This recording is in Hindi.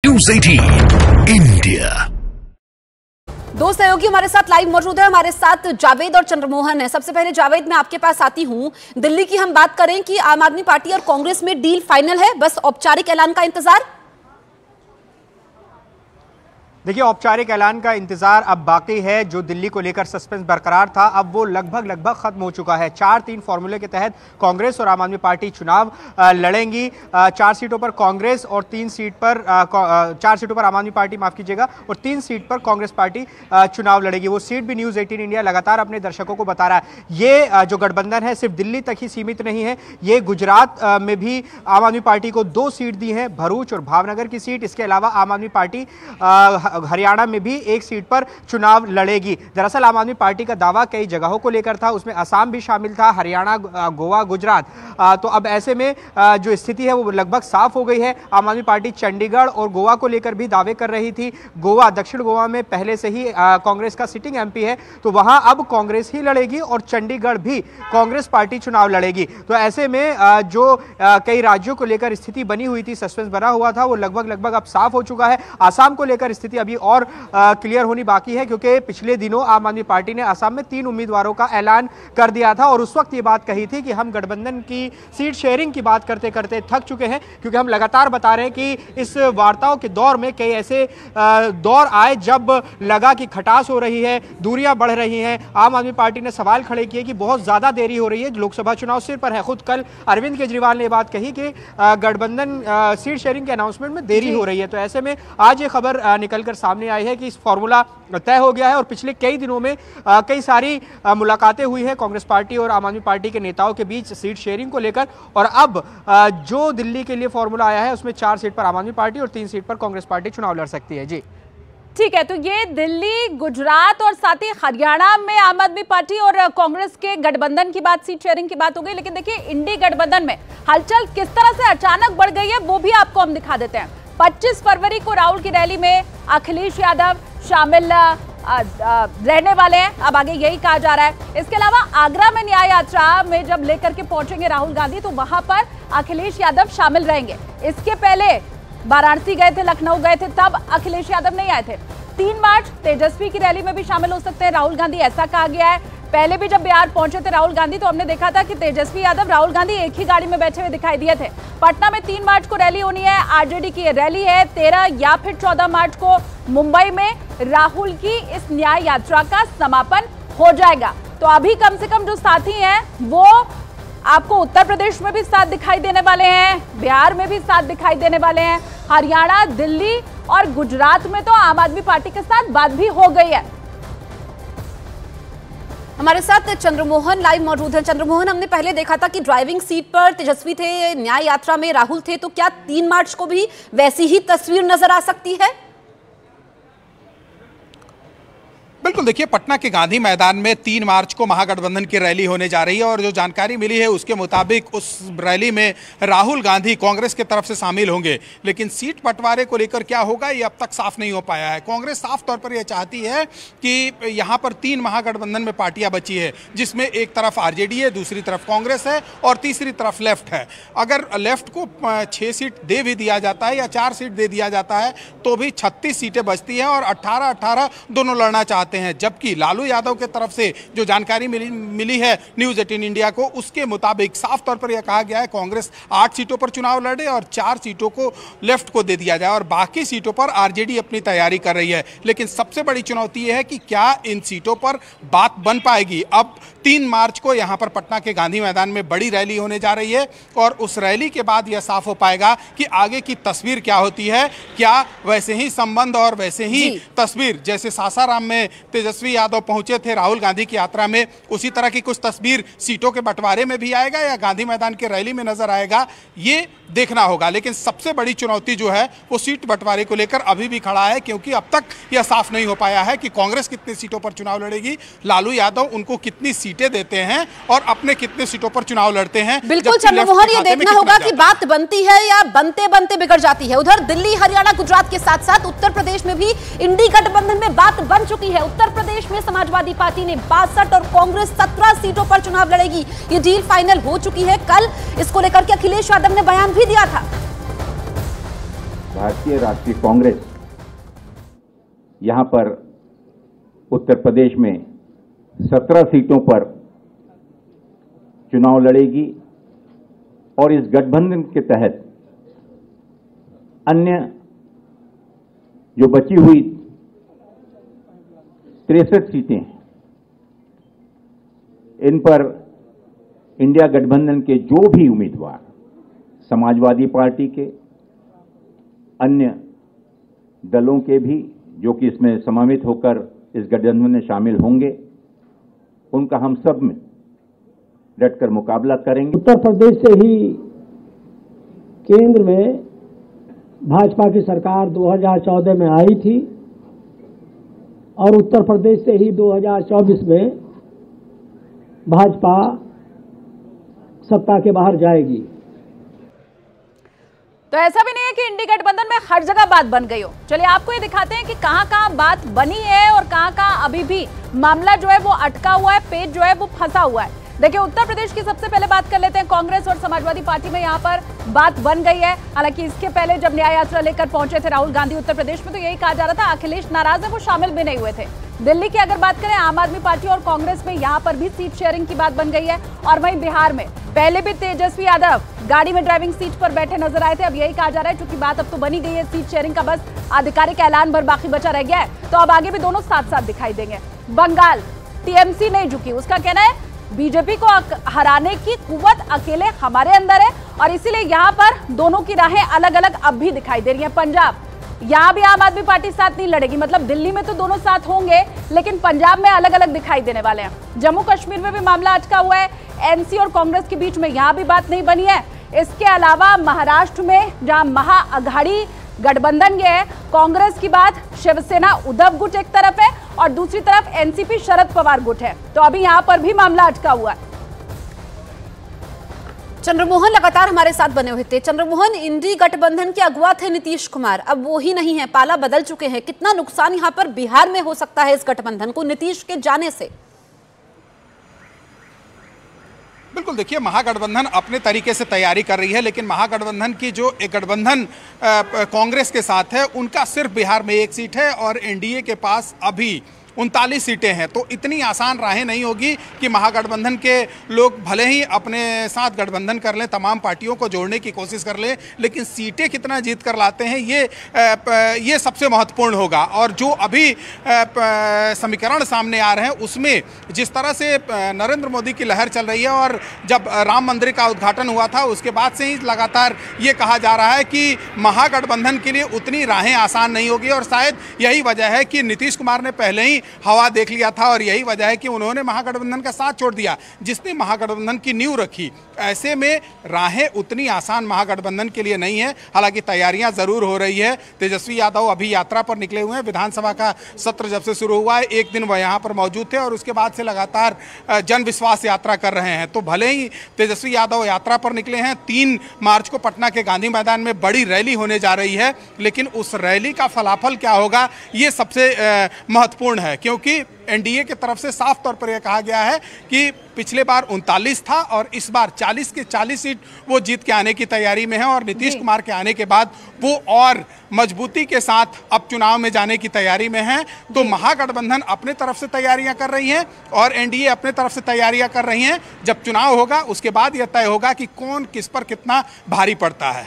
News 18 India. दो सहयोगी हमारे साथ लाइव मौजूद है। हमारे साथ जावेद और चंद्रमोहन है। सबसे पहले जावेद, मैं आपके पास आती हूं। दिल्ली की हम बात करें कि आम आदमी पार्टी और कांग्रेस में डील फाइनल है, बस औपचारिक ऐलान का इंतजार। देखिए, औपचारिक ऐलान का इंतजार अब बाकी है। जो दिल्ली को लेकर सस्पेंस बरकरार था, अब वो लगभग खत्म हो चुका है। 4-3 फॉर्मूले के तहत कांग्रेस और आम आदमी पार्टी चुनाव लड़ेंगी। 4 सीटों पर कांग्रेस और 3 सीट पर 4 सीटों पर आम आदमी पार्टी, माफ कीजिएगा, और 3 सीट पर कांग्रेस पार्टी चुनाव लड़ेगी। वो सीट भी न्यूज़ 18 इंडिया लगातार अपने दर्शकों को बता रहा है। ये जो गठबंधन है सिर्फ दिल्ली तक ही सीमित नहीं है। ये गुजरात में भी आम आदमी पार्टी को 2 सीट दी है, भरूच और भावनगर की सीट। इसके अलावा आम आदमी पार्टी हरियाणा में भी 1 सीट पर चुनाव लड़ेगी। दरअसल आम आदमी पार्टी का दावा कई जगहों को लेकर था, उसमें असम भी शामिल था, हरियाणा, गोवा, गुजरात। तो अब ऐसे में जो स्थिति है वो लगभग साफ हो गई है। आम आदमी पार्टी चंडीगढ़ और गोवा को लेकर भी दावे कर रही थी। गोवा, दक्षिण गोवा में पहले से ही कांग्रेस का सिटिंग एमपी है, तो वहां अब कांग्रेस ही लड़ेगी और चंडीगढ़ भी कांग्रेस पार्टी चुनाव लड़ेगी। तो ऐसे में जो कई राज्यों को लेकर स्थिति बनी हुई थी, सस्पेंस बना हुआ था, वो लगभग अब साफ हो चुका है। आसाम को लेकर स्थिति अभी और क्लियर होनी बाकी है, क्योंकि पिछले दिनों आम आदमी पार्टी ने असम में 3 उम्मीदवारों का ऐलान कर दिया था और उस वक्त ये बात कही थी कि हम गठबंधन की सीट शेयरिंग की बात करते करते थक चुके हैं, क्योंकि हम लगातार बता रहे हैं कि इस वार्ताओं के दौर में कई ऐसे दौर आए जब लगा कि खटास हो रही है, दूरियां बढ़ रही हैं। आम आदमी पार्टी ने सवाल खड़े किए कि बहुत ज्यादा देरी हो रही है, लोकसभा चुनाव सिर पर है। खुद कल अरविंद केजरीवाल ने यह बात कही कि गठबंधन सीट शेयरिंग के अनाउंसमेंट में देरी हो रही है। तो ऐसे में आज ये खबर निकलकर सामने आई है कि इस फॉर्मूला तय हो गया है और पिछले कई दिनों में कई सारी मुलाकातें हुई हैं कांग्रेस पार्टी और आम आदमी पार्टी के नेताओं के बीच सीट शेयरिंग को लेकर। और अब जो दिल्ली के लिए फॉर्मूला आया है उसमें 4 सीट पर आम आदमी पार्टी और 3 सीट पर कांग्रेस पार्टी चुनाव लड़ सकती है। जी ठीक है, तो ये दिल्ली, गुजरात और साथ ही हरियाणा में आम आदमी पार्टी और कांग्रेस के गठबंधन की बात, सीट शेयरिंग की बात हो गई। लेकिन देखिए, इंडी गठबंधन में हलचल किस तरह से अचानक बढ़ गई है वो भी आपको हम दिखा देते हैं। 25 फरवरी को राहुल की रैली में अखिलेश यादव शामिल रहने वाले हैं, अब आगे यही कहा जा रहा है। इसके अलावा आगरा में न्याय यात्रा में जब लेकर के पहुंचेंगे राहुल गांधी, तो वहां पर अखिलेश यादव शामिल रहेंगे। इसके पहले वाराणसी गए थे, लखनऊ गए थे, तब अखिलेश यादव नहीं आए थे। 3 मार्च तेजस्वी की रैली में भी शामिल हो सकते हैं राहुल गांधी, ऐसा कहा गया है। पहले भी जब बिहार पहुंचे थे राहुल गांधी, तो हमने देखा था कि तेजस्वी यादव, राहुल गांधी एक ही गाड़ी में बैठे हुए दिखाई दिए थे। पटना में 3 मार्च को रैली होनी है, आरजेडी की रैली है। 13 या फिर 14 मार्च को मुंबई में राहुल की इस न्याय यात्रा का समापन हो जाएगा। तो अभी कम से कम जो साथी हैं वो आपको उत्तर प्रदेश में भी साथ दिखाई देने वाले हैं, बिहार में भी साथ दिखाई देने वाले हैं। हरियाणा, दिल्ली और गुजरात में तो आम आदमी पार्टी के साथ बात भी हो गई है। हमारे साथ चंद्रमोहन लाइव मौजूद हैं। चंद्रमोहन, हमने पहले देखा था कि ड्राइविंग सीट पर तेजस्वी थे, न्याय यात्रा में राहुल थे, तो क्या 3 मार्च को भी वैसी ही तस्वीर नजर आ सकती है? बिल्कुल, देखिए, पटना के गांधी मैदान में 3 मार्च को महागठबंधन की रैली होने जा रही है और जो जानकारी मिली है उसके मुताबिक उस रैली में राहुल गांधी कांग्रेस की तरफ से शामिल होंगे। लेकिन सीट बंटवारे को लेकर क्या होगा ये अब तक साफ नहीं हो पाया है। कांग्रेस साफ तौर पर यह चाहती है कि यहाँ पर 3 महागठबंधन में पार्टियां बची है, जिसमें एक तरफ आरजेडी है, दूसरी तरफ कांग्रेस है और तीसरी तरफ लेफ्ट है। अगर लेफ्ट को 6 सीट दे भी दिया जाता है या 4 सीट दे दिया जाता है तो भी 36 सीटें बचती हैं और 18-18 दोनों लड़ना चाहते हैं। जबकि लालू यादव के तरफ से जो जानकारी मिली है न्यूज़ 18 इंडिया को, उसके मुताबिक साफ तौर पर यह कहा गया है कांग्रेस 8 सीटों पर चुनाव लड़े और 4 सीटों को लेफ्ट को दे दिया जाए और बाकी सीटों पर आरजेडी अपनी तैयारी कर रही है। लेकिन सबसे बड़ी चुनौती यह है कि क्या इन सीटों पर बात बन पाएगी। अब 3 मार्च को यहां पर पटना के गांधी मैदान में बड़ी रैली होने जा रही है और उस रैली के बाद यह साफ हो पाएगा कि आगे की तस्वीर क्या होती है। क्या वैसे ही संबंध और वैसे ही तस्वीर जैसे सासाराम में तेजस्वी यादव पहुंचे थे राहुल गांधी की यात्रा में, उसी तरह की कुछ तस्वीर सीटों के बंटवारे में भी आएगा या गांधी मैदान की रैली में नजर आएगा, ये देखना होगा। लेकिन सबसे बड़ी चुनौती जो है वो सीट बंटवारे को लेकर अभी भी खड़ा है, क्योंकि अब तक यह साफ नहीं हो पाया है कि कांग्रेस कितनी सीटों पर चुनाव लड़ेगी, लालू यादव उनको कितनी सीटें देते हैं और अपने कितने सीटों पर चुनाव लड़ते हैं। बिल्कुल चंद्रमोहन, ये देखना होगा कि बात बनती है या बनते बनते बिगड़ जाती है। उधर दिल्ली, हरियाणा, गुजरात के साथ साथ उत्तर प्रदेश में भी इंडी गठबंधन में बात बन चुकी है। उत्तर प्रदेश में समाजवादी पार्टी ने 62 और कांग्रेस 17 सीटों पर चुनाव लड़ेगी। ये डील फाइनल हो चुकी है। कल इसको लेकर के अखिलेश यादव ने बयान भी दिया था। भारतीय राष्ट्रीय कांग्रेस यहाँ पर उत्तर प्रदेश में 17 सीटों पर चुनाव लड़ेगी और इस गठबंधन के तहत अन्य जो बची हुई 63 सीटें हैं, इन पर इंडिया गठबंधन के जो भी उम्मीदवार समाजवादी पार्टी के, अन्य दलों के भी जो कि इसमें समावित होकर इस गठबंधन में शामिल होंगे, उनका हम सब में डटकर मुकाबला करेंगे। उत्तर प्रदेश से ही केंद्र में भाजपा की सरकार 2014 में आई थी और उत्तर प्रदेश से ही 2024 में भाजपा सत्ता के बाहर जाएगी। तो ऐसा भी नहीं है कि इंडी गठबंधन में हर जगह बात बन गई हो। चलिए आपको ये दिखाते हैं कि कहां-कहां बात बनी है और कहां-कहां अभी भी मामला जो है वो अटका हुआ है, पेज जो है वो फंसा हुआ है। देखिए उत्तर प्रदेश की सबसे पहले बात कर लेते हैं। कांग्रेस और समाजवादी पार्टी में यहाँ पर बात बन गई है। हालांकि इसके पहले जब न्याय यात्रा लेकर पहुंचे थे राहुल गांधी उत्तर प्रदेश में, तो यही कहा जा रहा था अखिलेश नाराज है, वो शामिल भी नहीं हुए थे। दिल्ली की अगर बात करें, आम आदमी पार्टी और कांग्रेस में यहाँ पर भी सीट शेयरिंग की बात बन गई है। और वहीं बिहार में पहले भी तेजस्वी यादव गाड़ी में ड्राइविंग सीट पर बैठे नजर आए थे। अब यही कहा जा रहा है क्योंकि बात अब तो बनी गई है सीट शेयरिंग का, बस आधिकारिक ऐलान भर बाकी बचा रह गया है, तो अब आगे भी दोनों साथ साथ दिखाई देंगे। बंगाल टीएमसी नहीं झुकी, उसका कहना है बीजेपी को हराने की कुव्वत अकेले हमारे अंदर है और इसीलिए यहाँ पर दोनों की राहें अलग अलग अब भी दिखाई दे रही है। पंजाब, यहाँ भी आम आदमी पार्टी साथ नहीं लड़ेगी, मतलब दिल्ली में तो दोनों साथ होंगे लेकिन पंजाब में अलग अलग दिखाई देने वाले हैं। जम्मू कश्मीर में भी मामला अटका हुआ है, एनसी और कांग्रेस के बीच में यहाँ भी बात नहीं बनी है। इसके अलावा महाराष्ट्र में जहां महाअघाड़ी गठबंधन ये है, कांग्रेस की बात, शिवसेना उद्धव गुट एक तरफ है और दूसरी तरफ एनसीपी शरद पवार गुट है, तो अभी यहां पर भी मामला अटका हुआ है। चंद्रमोहन लगातार हमारे साथ बने हुए थे। चंद्रमोहन, इंडी गठबंधन के अगुवा थे नीतीश कुमार, अब वो ही नहीं है, पाला बदल चुके हैं। कितना नुकसान यहां पर बिहार में हो सकता है इस गठबंधन को नीतीश के जाने से? बिल्कुल, देखिए महागठबंधन अपने तरीके से तैयारी कर रही है, लेकिन महागठबंधन की जो एक गठबंधन कांग्रेस के साथ है, उनका सिर्फ बिहार में 1 सीट है और एनडीए के पास अभी 39 सीटें हैं। तो इतनी आसान राहें नहीं होगी कि महागठबंधन के लोग भले ही अपने साथ गठबंधन कर लें, तमाम पार्टियों को जोड़ने की कोशिश कर लें, लेकिन सीटें कितना जीत कर लाते हैं ये सबसे महत्वपूर्ण होगा। और जो अभी समीकरण सामने आ रहे हैं उसमें जिस तरह से नरेंद्र मोदी की लहर चल रही है और जब राम मंदिर का उद्घाटन हुआ था उसके बाद से ही लगातार ये कहा जा रहा है कि महागठबंधन के लिए उतनी राहें आसान नहीं होगी और शायद यही वजह है कि नीतीश कुमार ने पहले ही हवा देख लिया था और यही वजह है कि उन्होंने महागठबंधन का साथ छोड़ दिया, जिसने महागठबंधन की नींव रखी। ऐसे में राहें उतनी आसान महागठबंधन के लिए नहीं है। हालांकि तैयारियां जरूर हो रही है। तेजस्वी यादव अभी यात्रा पर निकले हुए हैं। विधानसभा का सत्र जब से शुरू हुआ है, एक दिन वह यहाँ पर मौजूद थे और उसके बाद से लगातार जन विश्वास यात्रा कर रहे हैं। तो भले ही तेजस्वी यादव यात्रा पर निकले हैं, 3 मार्च को पटना के गांधी मैदान में बड़ी रैली होने जा रही है, लेकिन उस रैली का फलाफल क्या होगा ये सबसे महत्वपूर्ण है, क्योंकि एनडीए की तरफ से साफ तौर पर यह कहा गया है कि पिछले बार 39 था और इस बार 40 के 40 सीट वो जीत के आने की तैयारी में है और नीतीश कुमार के आने के बाद वो और मजबूती के साथ अब चुनाव में जाने की तैयारी में है। तो महागठबंधन अपने तरफ से तैयारियां कर रही हैं और एनडीए अपने तरफ से तैयारियां कर रही हैं। जब चुनाव होगा उसके बाद यह तय होगा कि कौन किस पर कितना भारी पड़ता है।